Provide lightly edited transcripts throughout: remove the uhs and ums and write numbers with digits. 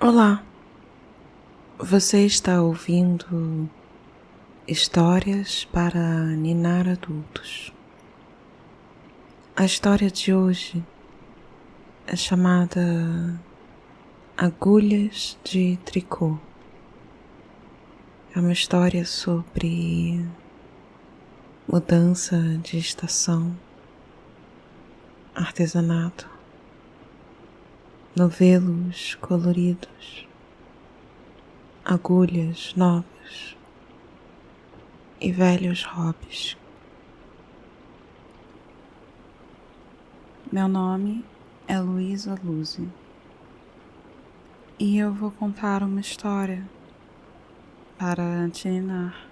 Olá, você está ouvindo Histórias para Ninar Adultos. A história de hoje é chamada Agulhas de Tricô. É uma história sobre mudança de estação, artesanato, novelos coloridos, agulhas novas e velhos hobbies. Meu nome é Luísa Luzi e eu vou contar uma história para te ninar.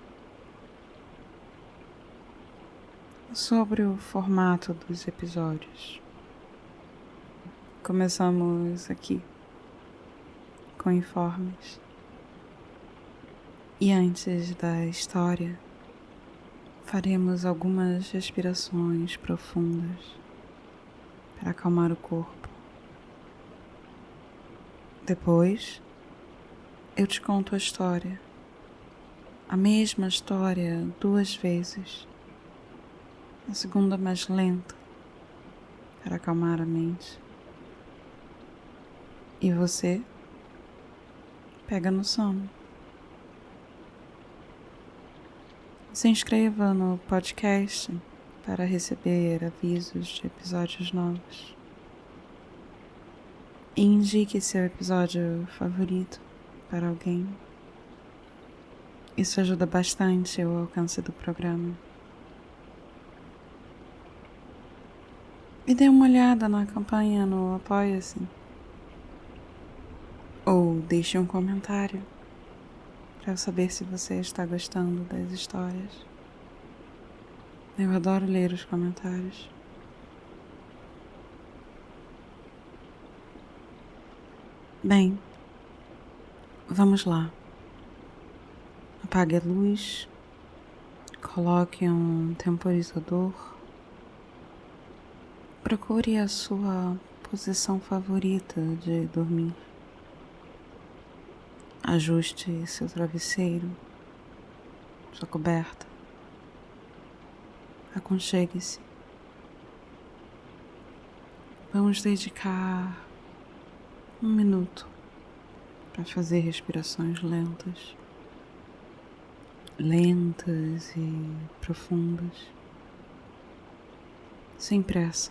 Sobre o formato dos episódios. Começamos aqui com informes. E antes da história, faremos algumas respirações profundas para acalmar o corpo. Depois, eu te conto a história. A mesma história 2 vezes. A segunda mais lenta, para acalmar a mente. E você pega no sono. Se inscreva no podcast para receber avisos de episódios novos. E indique seu episódio favorito para alguém. Isso ajuda bastante o alcance do programa. E dê uma olhada na campanha no Apoia-se. Ou deixe um comentário para eu saber se você está gostando das histórias. Eu adoro ler os comentários. Bem, vamos lá. Apague a luz, coloque um temporizador, procure a sua posição favorita de dormir. Ajuste seu travesseiro, sua coberta. Aconchegue-se. Vamos dedicar 1 minuto para fazer respirações lentas e profundas, sem pressa.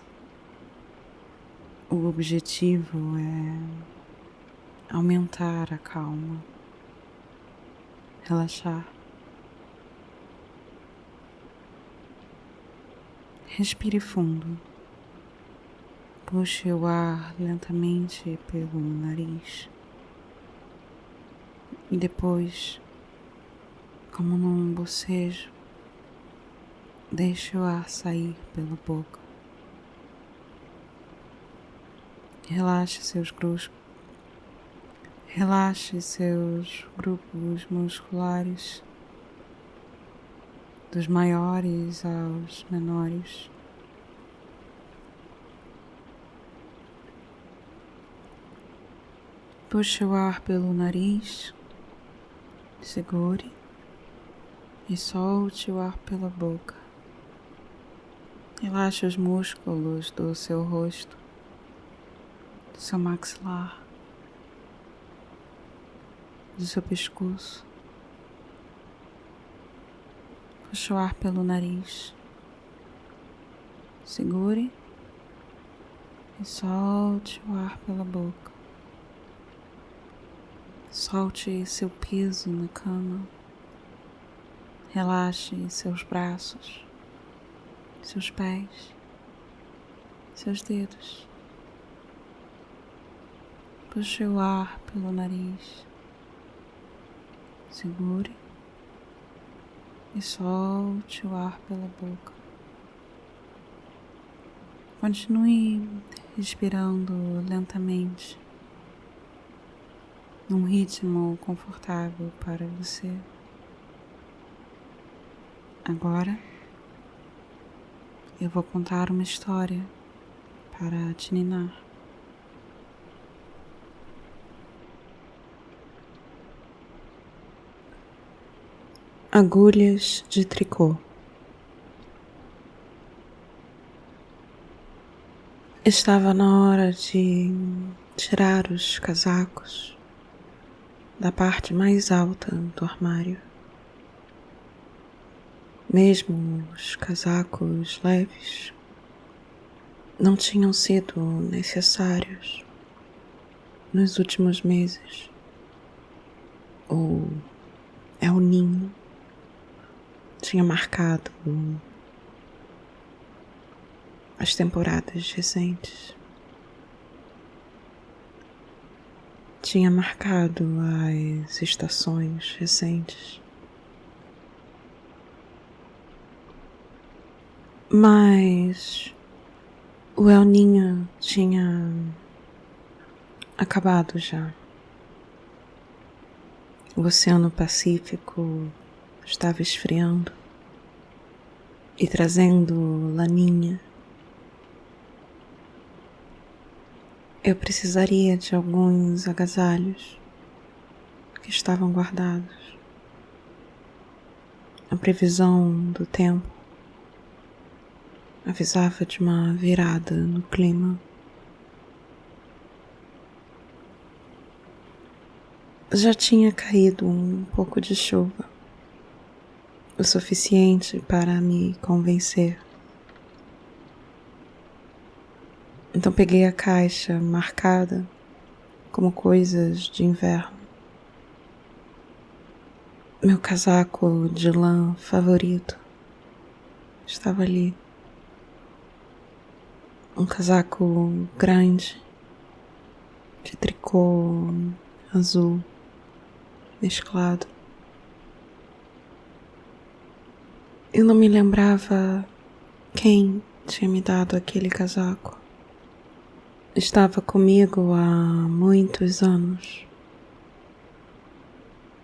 O objetivo é aumentar a calma, relaxar. Respire fundo. Puxe o ar lentamente pelo nariz e depois, como num bocejo, deixe o ar sair pela boca. Relaxe seus grupos musculares, dos maiores aos menores. Puxe o ar pelo nariz, segure e solte o ar pela boca. Relaxe os músculos do seu rosto, do seu maxilar, do seu pescoço. Puxe o ar pelo nariz, segure e solte o ar pela boca. Solte seu peso na cama. Relaxe seus braços, seus pés, seus dedos. Puxe o ar pelo nariz. Segure e solte o ar pela boca. Continue respirando lentamente, num ritmo confortável para você. Agora, eu vou contar uma história para te ninar. agulhas de tricô. Estava na hora de tirar os casacos da parte mais alta do armário. Mesmo os casacos leves não tinham sido necessários nos últimos meses. O El Niño tinha marcado as temporadas recentes. Tinha marcado as estações recentes. Mas o El Niño tinha acabado já. O Oceano Pacífico estava esfriando e trazendo laninha. Eu precisaria de alguns agasalhos que estavam guardados. A previsão do tempo avisava de uma virada no clima. Já tinha caído um pouco de chuva, o suficiente para me convencer. Então peguei a caixa marcada como coisas de inverno. Meu casaco de lã favorito estava ali. Um casaco grande, de tricô azul mesclado. Eu não me lembrava quem tinha me dado aquele casaco. Estava comigo há muitos anos,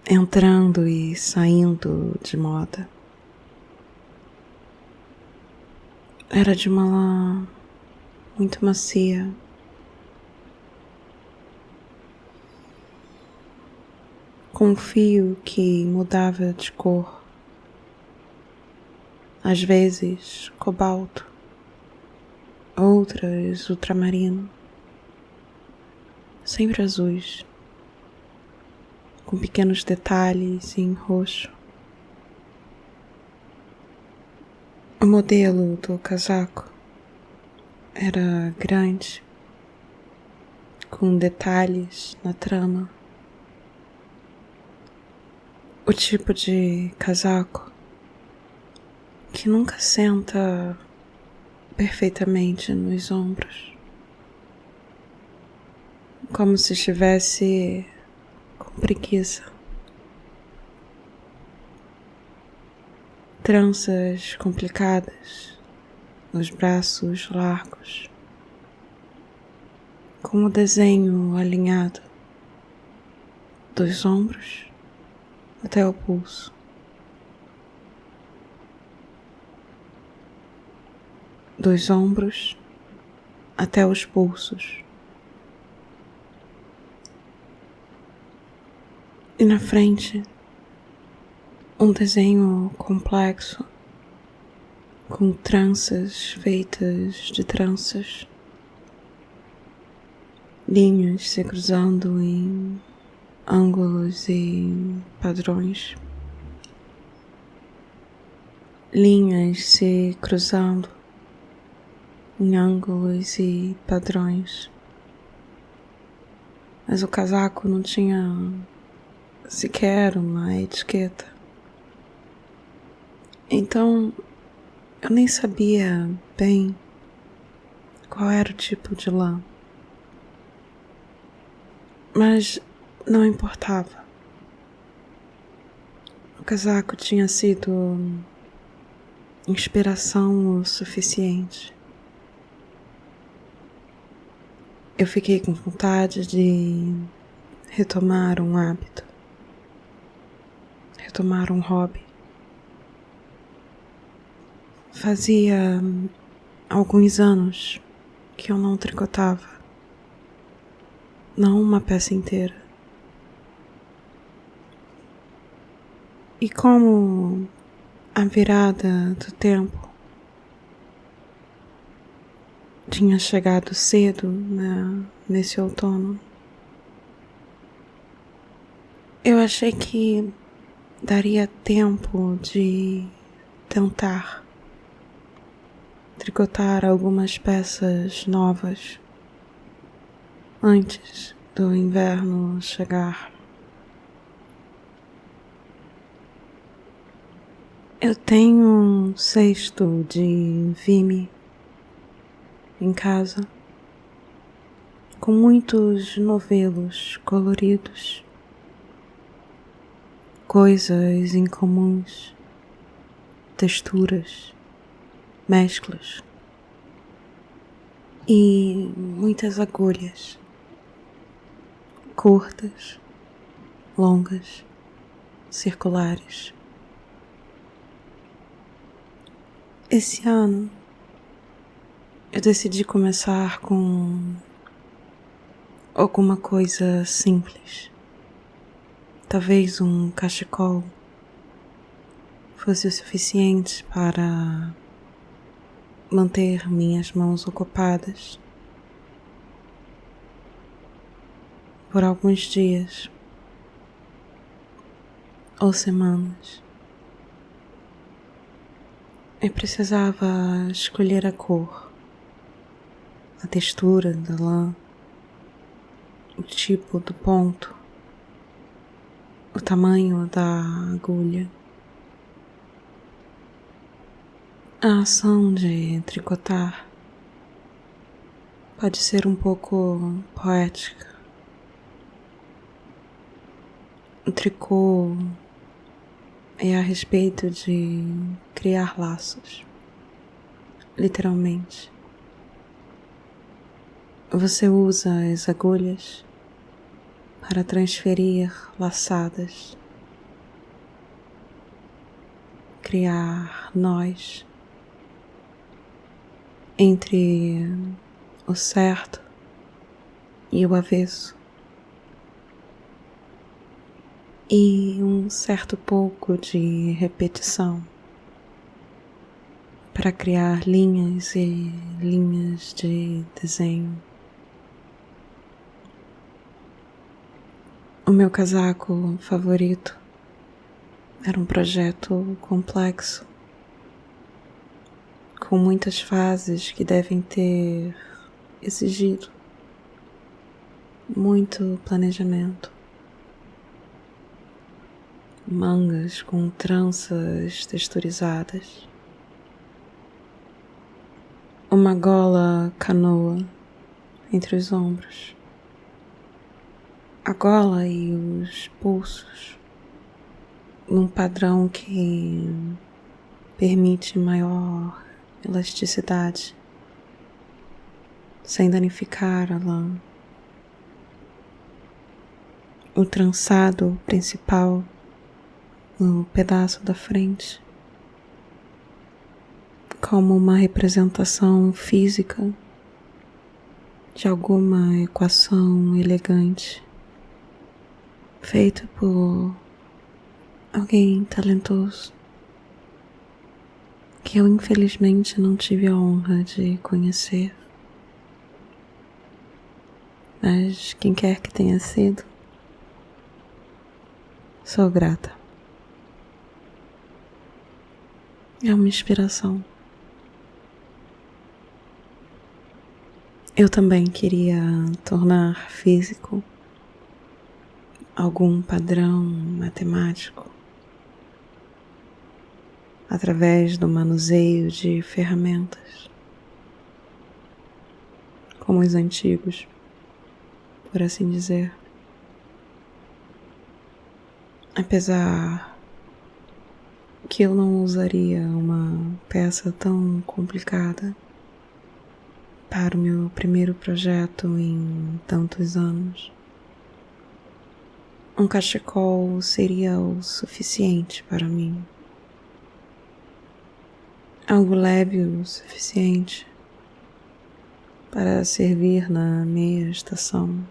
entrando e saindo de moda. Era de uma lã muito macia. Com um fio que mudava de cor, às vezes cobalto, outras ultramarino, sempre azuis, com pequenos detalhes em roxo. O modelo do casaco era grande, com detalhes na trama. O tipo de casaco que nunca senta perfeitamente nos ombros, como se estivesse com preguiça. Tranças complicadas nos braços largos, com o desenho alinhado dos ombros até o pulso. Dos ombros até os pulsos. E na frente, um desenho complexo, com tranças feitas de tranças, linhas se cruzando em ângulos e padrões, linhas se cruzando em ângulos e padrões. Mas o casaco não tinha sequer uma etiqueta. Então, eu nem sabia bem qual era o tipo de lã. Mas não importava. O casaco tinha sido inspiração o suficiente. Eu fiquei com vontade de retomar um hábito, retomar um hobby. Fazia alguns anos que eu não tricotava, não uma peça inteira. E como a virada do tempo tinha chegado cedo, né, nesse outono, eu achei que daria tempo de tentar tricotar algumas peças novas antes do inverno chegar. Eu tenho um cesto de vime em casa com muitos novelos coloridos, coisas incomuns, texturas, mesclas e muitas agulhas, curtas, longas, circulares. Esse ano eu decidi começar com alguma coisa simples. Talvez um cachecol fosse o suficiente para manter minhas mãos ocupadas por alguns dias ou semanas. Eu precisava escolher a cor, a textura da lã, o tipo do ponto, o tamanho da agulha. A ação de tricotar pode ser um pouco poética. O tricô é a respeito de criar laços, literalmente. Você usa as agulhas para transferir laçadas, criar nós entre o certo e o avesso, e um certo pouco de repetição para criar linhas e linhas de desenho. O meu casaco favorito era um projeto complexo, com muitas fases que devem ter exigido muito planejamento. Mangas com tranças texturizadas, uma gola canoa entre os ombros, a gola e os pulsos num padrão que permite maior elasticidade, sem danificar a lã. O trançado principal no pedaço da frente, como uma representação física de alguma equação elegante, feita por alguém talentoso, que eu infelizmente não tive a honra de conhecer. Mas quem quer que tenha sido, sou grata. É uma inspiração. Eu também queria tornar físico algum padrão matemático através do manuseio de ferramentas, como os antigos, por assim dizer. Apesar que eu não usaria uma peça tão complicada para o meu primeiro projeto em tantos anos, um cachecol seria o suficiente para mim. Algo leve o suficiente para servir na meia estação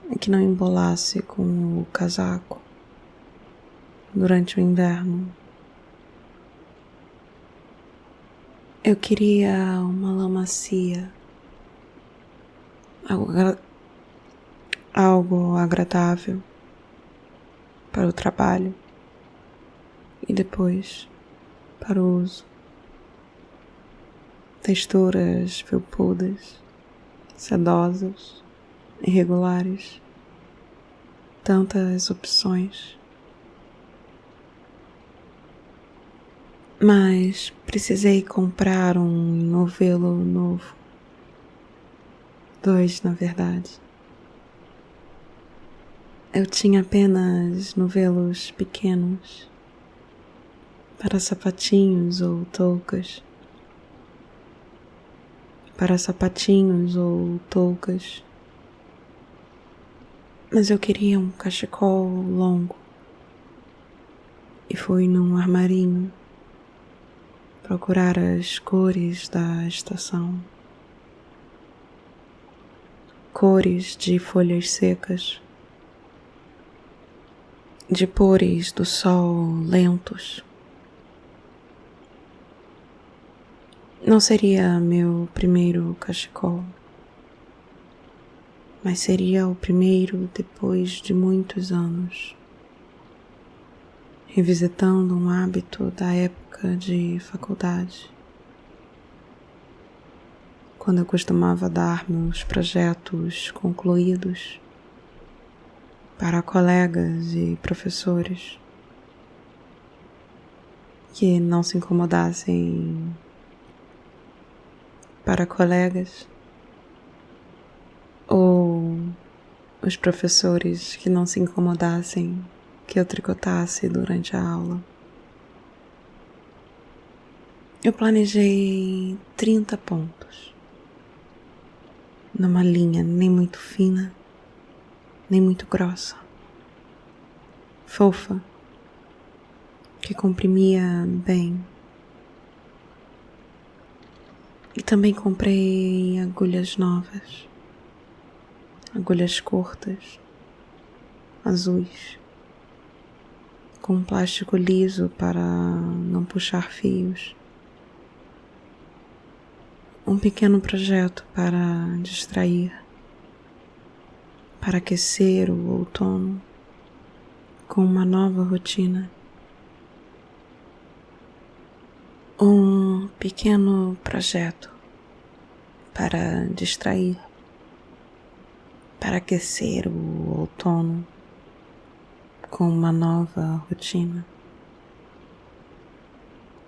e que não embolasse com o casaco durante o inverno. Eu queria uma lã macia, algo agradável para o trabalho e depois para o uso. Texturas felpudas, sedosas, irregulares, tantas opções. Mas precisei comprar um novelo novo. 2, na verdade. Eu tinha apenas novelos pequenos para sapatinhos ou toucas. Para sapatinhos ou toucas. Mas eu queria um cachecol longo. E fui num armarinho procurar as cores da estação. Cores de folhas secas, de pores do sol lentos. Não seria meu primeiro cachecol, mas seria o primeiro depois de muitos anos, revisitando um hábito da época de faculdade, quando eu costumava dar meus projetos concluídos para colegas e professores que não se incomodassem, para colegas ou os professores que não se incomodassem que eu tricotasse durante a aula. Eu planejei 30 pontos, numa linha nem muito fina, nem muito grossa, fofa, que comprimia bem. E também comprei agulhas novas, agulhas curtas, azuis, com plástico liso para não puxar fios. Um pequeno projeto para distrair, para aquecer o outono com uma nova rotina. Um pequeno projeto para distrair, para aquecer o outono com uma nova rotina.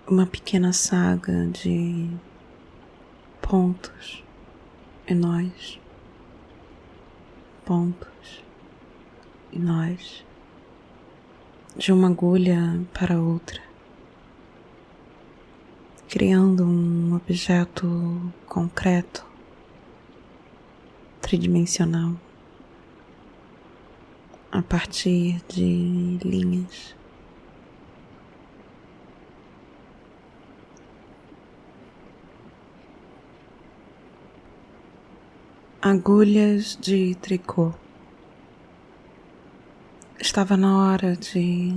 Uma pequena saga de pontos e nós, pontos e nós, de uma agulha para outra, criando um objeto concreto, tridimensional, a partir de linhas. Agulhas de tricô. Estava na hora de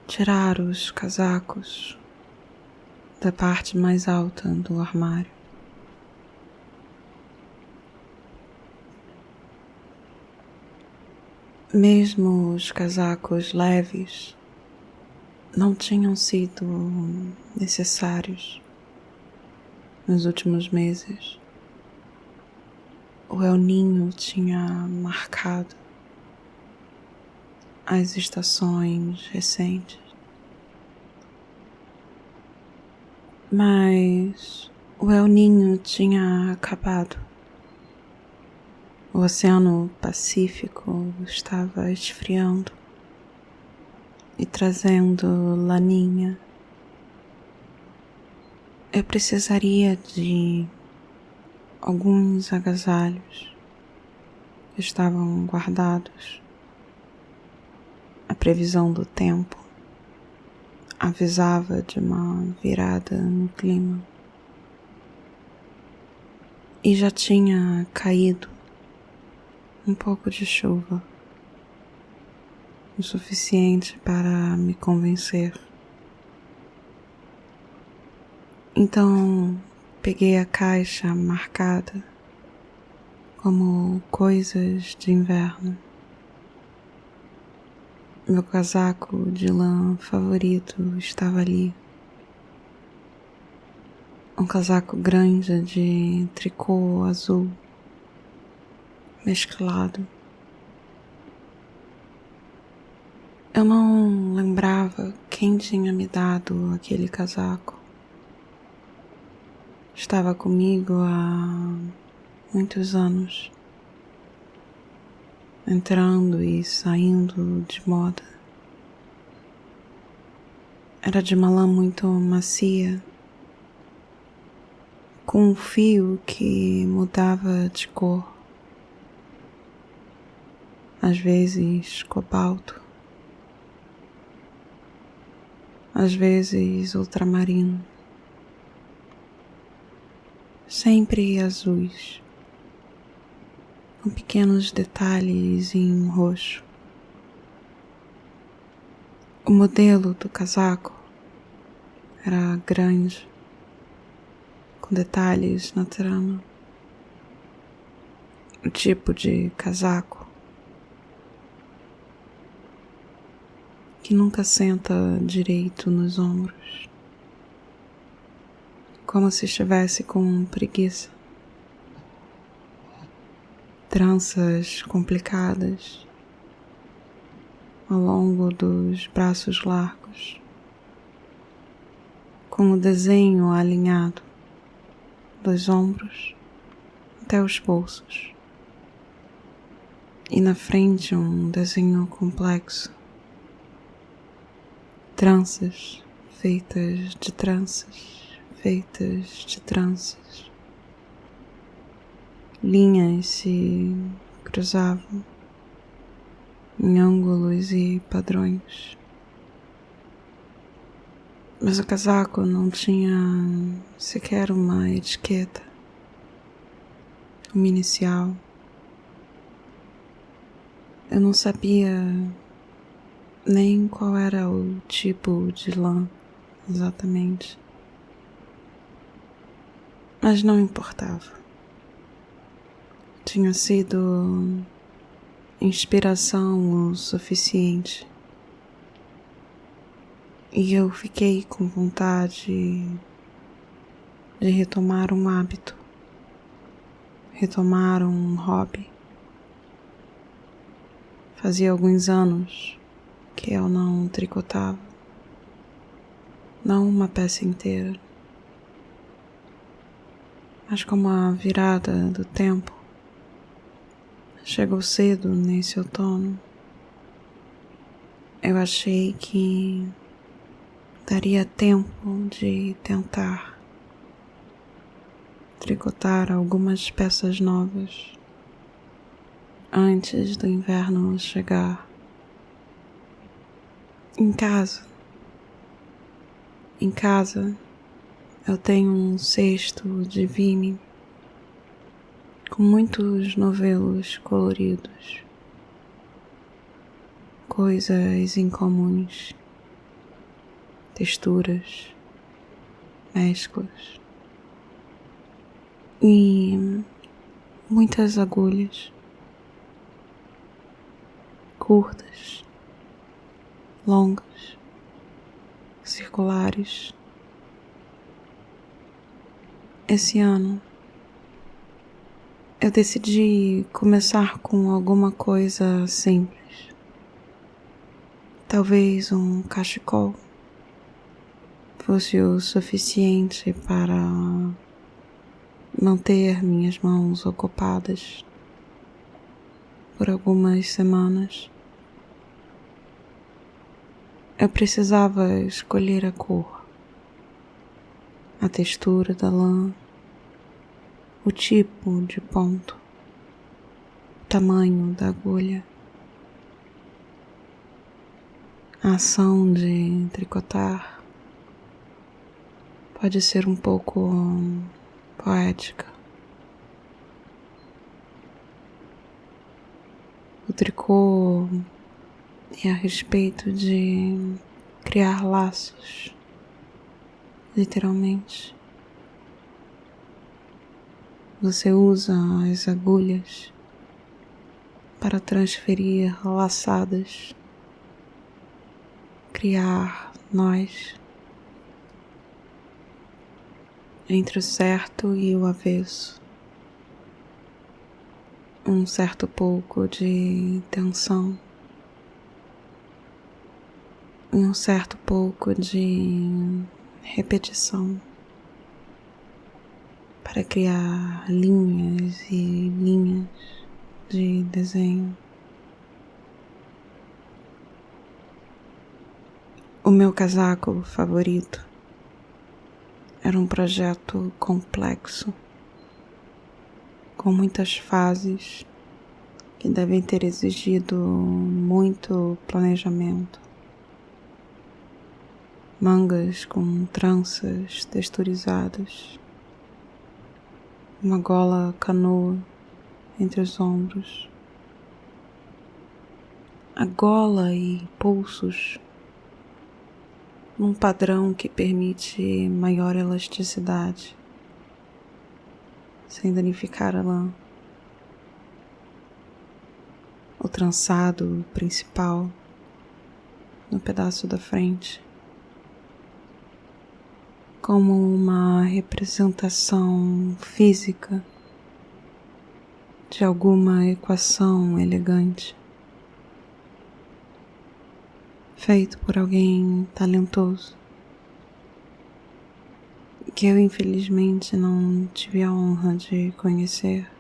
tirar os casacos da parte mais alta do armário. Mesmo os casacos leves não tinham sido necessários nos últimos meses. O El Niño tinha marcado as estações recentes. Mas o El Niño tinha acabado. O Oceano Pacífico estava esfriando e trazendo laninha. Eu precisaria de alguns agasalhos que estavam guardados. A previsão do tempo avisava de uma virada no clima. E já tinha caído um pouco de chuva. o suficiente para me convencer. Então, peguei a caixa marcada como coisas de inverno. Meu casaco de lã favorito estava ali. Um casaco grande de tricô azul mesclado. Eu não lembrava quem tinha me dado aquele casaco. Estava comigo há muitos anos, entrando e saindo de moda. Era de uma lã muito macia, com um fio que mudava de cor, às vezes cobalto, às vezes ultramarino, sempre azuis, com pequenos detalhes em roxo. O modelo do casaco era grande, com detalhes na trama. O tipo de casaco que nunca senta direito nos ombros, como se estivesse com preguiça. Tranças complicadas ao longo dos braços largos, com o desenho alinhado dos ombros até os pulsos, e na frente um desenho complexo, tranças feitas de tranças, feitas de tranças. Linhas se cruzavam em ângulos e padrões. Mas o casaco não tinha sequer uma etiqueta, uma inicial. Eu não sabia nem qual era o tipo de lã exatamente, mas não importava. Tinha sido inspiração o suficiente e eu fiquei com vontade de retomar um hábito, retomar um hobby. Fazia alguns anos que eu não tricotava, não uma peça inteira, mas como a virada do tempo chegou cedo nesse outono, eu achei que daria tempo de tentar tricotar algumas peças novas antes do inverno chegar. Em casa eu tenho um cesto de vime com muitos novelos coloridos, coisas incomuns, texturas, mesclas e muitas agulhas, curtas, longas, circulares. Esse ano eu decidi começar com alguma coisa simples. Talvez um cachecol fosse o suficiente para manter minhas mãos ocupadas por algumas semanas. Eu precisava escolher a cor, a textura da lã, o tipo de ponto, o tamanho da agulha. A ação de tricotar pode ser um pouco poética. O tricô e a respeito de criar laços, literalmente. Você usa as agulhas para transferir laçadas, criar nós entre o certo e o avesso. Um certo pouco de tensão e um certo pouco de repetição para criar linhas e linhas de desenho. O meu casaco favorito era um projeto complexo, com muitas fases que devem ter exigido muito planejamento. Mangas com tranças texturizadas, uma gola canoa entre os ombros, a gola e pulsos num padrão que permite maior elasticidade, sem danificar a lã. O trançado principal no pedaço da frente, como uma representação física de alguma equação elegante, feito por alguém talentoso, que eu infelizmente não tive a honra de conhecer.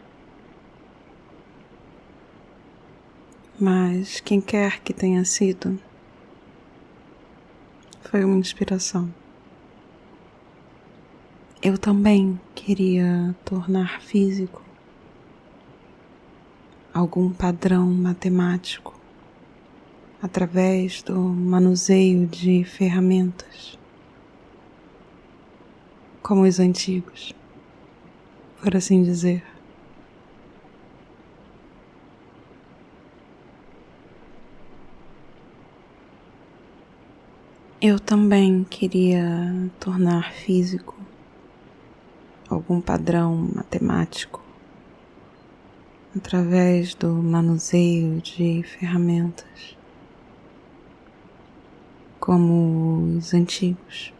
Mas quem quer que tenha sido, foi uma inspiração. Eu também queria tornar físico algum padrão matemático através do manuseio de ferramentas, como os antigos, por assim dizer. Eu também queria tornar físico algum padrão matemático através do manuseio de ferramentas, como os antigos,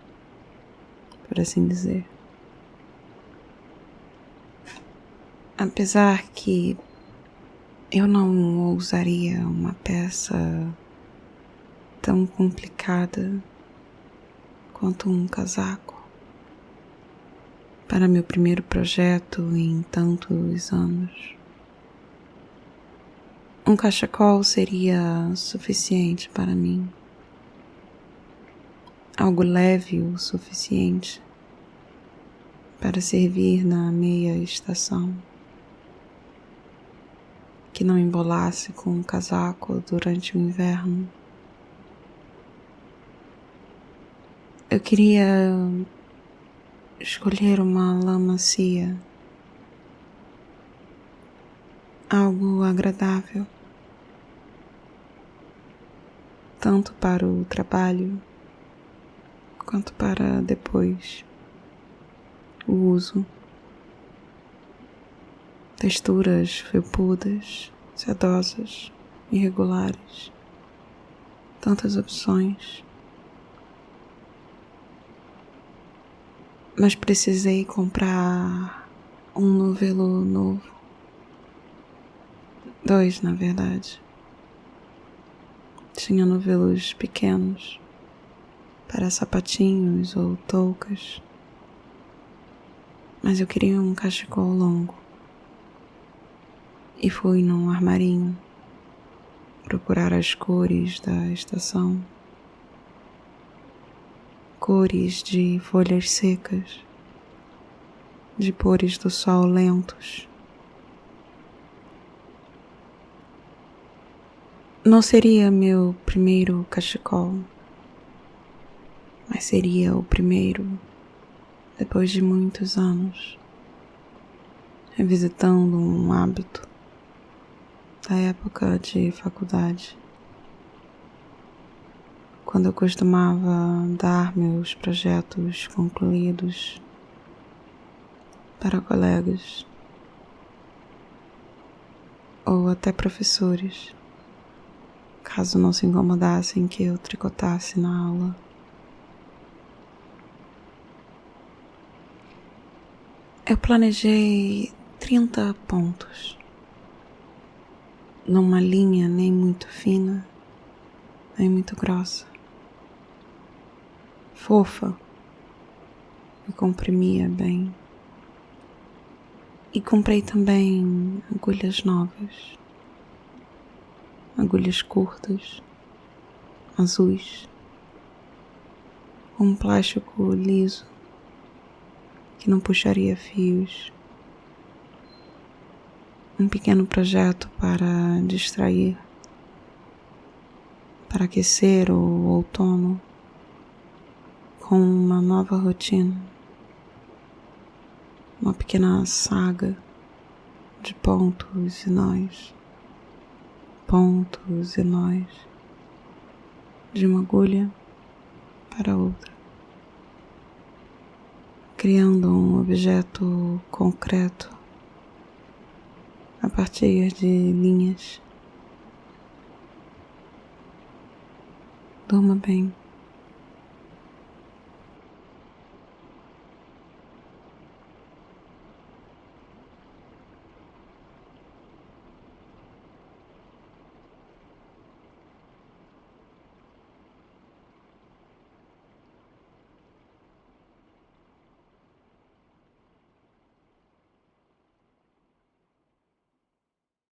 por assim dizer. Apesar que eu não ousaria uma peça tão complicada quanto um casaco para meu primeiro projeto em tantos anos. Um cachecol seria suficiente para mim. Algo leve o suficiente para servir na meia estação, que não embolasse com o casaco durante o inverno. Eu queria escolher uma lã macia, algo agradável, tanto para o trabalho quanto para depois o uso. Texturas felpudas, sedosas, irregulares, tantas opções. Mas precisei comprar um novelo novo. 2, na verdade. Tinha novelos pequenos para sapatinhos ou toucas, mas eu queria um cachecol longo. E fui num armarinho procurar as cores da estação. Cores de folhas secas, de pores do sol lentos. Não seria meu primeiro cachecol, mas seria o primeiro depois de muitos anos, revisitando um hábito da época de faculdade. quando eu costumava dar meus projetos concluídos para colegas ou até professores, caso não se incomodassem que eu tricotasse na aula. Eu planejei 30 pontos, numa linha nem muito fina, nem muito grossa, fofa, que comprimia bem. E comprei também agulhas novas, agulhas curtas, azuis, um plástico liso que não puxaria fios, um pequeno projeto para distrair, para aquecer o outono com uma nova rotina, uma pequena saga de pontos e nós, de uma agulha para outra, criando um objeto concreto a partir de linhas. Durma bem.